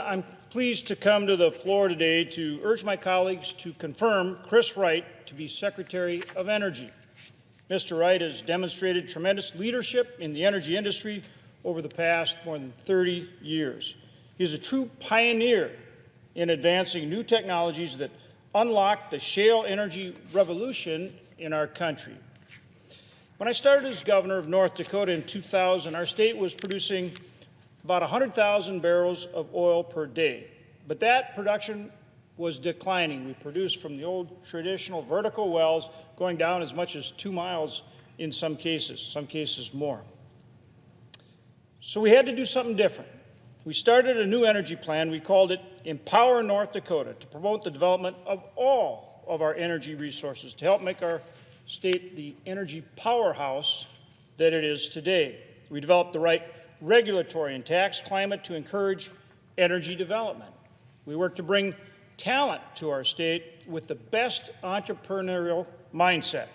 I'm pleased to come to the floor today to urge my colleagues to confirm Chris Wright to be Secretary of Energy. Mr. Wright has demonstrated tremendous leadership in the energy industry over the past more than 30 years. He is a true pioneer in advancing new technologies that unlock the shale energy revolution in our country. When I started as governor of North Dakota in 2000, our state was producing about 100,000 barrels of oil per day. But that production was declining. We produced from the old traditional vertical wells going down as much as 2 miles in some cases more. So we had to do something different. We started a new energy plan. We called it Empower North Dakota to promote the development of all of our energy resources to help make our state the energy powerhouse that it is today. We developed the right regulatory and tax climate to encourage energy development. We worked to bring talent to our state with the best entrepreneurial mindset.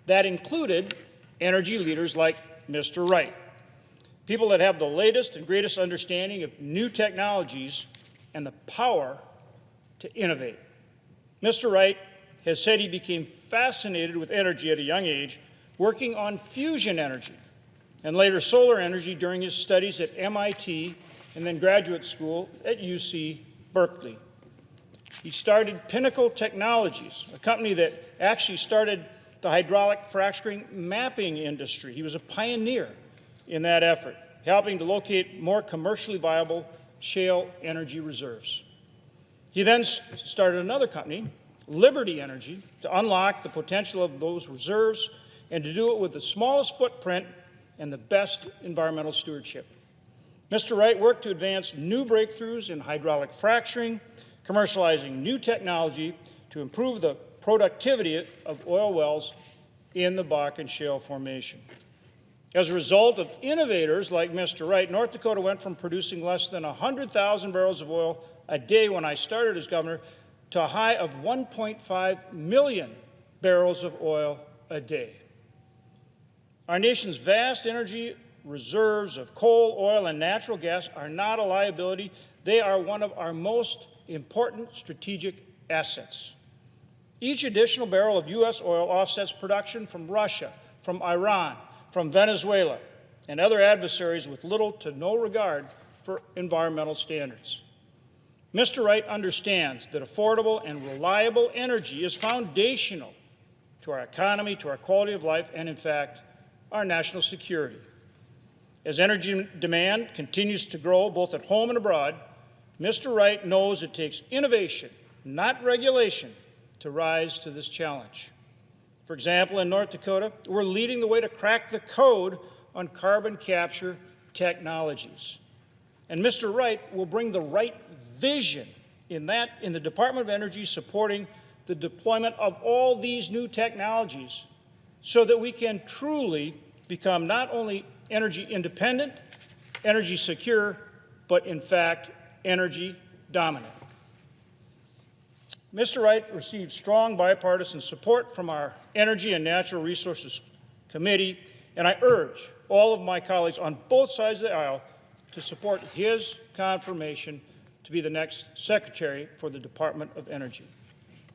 That included energy leaders like Mr. Wright, people that have the latest and greatest understanding of new technologies and the power to innovate. Mr. Wright has said he became fascinated with energy at a young age, working on fusion energy and later solar energy during his studies at MIT and then graduate school at UC Berkeley. He started Pinnacle Technologies, a company that actually started the hydraulic fracturing mapping industry. He was a pioneer in that effort, helping to locate more commercially viable shale energy reserves. He then started another company, Liberty Energy, to unlock the potential of those reserves and to do it with the smallest footprint and the best environmental stewardship. Mr. Wright worked to advance new breakthroughs in hydraulic fracturing, commercializing new technology to improve the productivity of oil wells in the Bakken Shale Formation. As a result of innovators like Mr. Wright, North Dakota went from producing less than 100,000 barrels of oil a day when I started as governor to a high of 1.5 million barrels of oil a day. Our nation's vast energy reserves of coal, oil, and natural gas are not a liability. They are one of our most important strategic assets. Each additional barrel of U.S. oil offsets production from Russia, from Iran, from Venezuela, and other adversaries with little to no regard for environmental standards. Mr. Wright understands that affordable and reliable energy is foundational to our economy, to our quality of life, and in fact, our national security. As energy demand continues to grow both at home and abroad, Mr. Wright knows it takes innovation, not regulation, to rise to this challenge. For example, in North Dakota, we're leading the way to crack the code on carbon capture technologies. And Mr. Wright will bring the right vision in the Department of Energy supporting the deployment of all these new technologies so that we can truly become not only energy independent, energy secure, but in fact, energy dominant. Mr. Wright received strong bipartisan support from our Energy and Natural Resources Committee, and I urge all of my colleagues on both sides of the aisle to support his confirmation to be the next Secretary for the Department of Energy.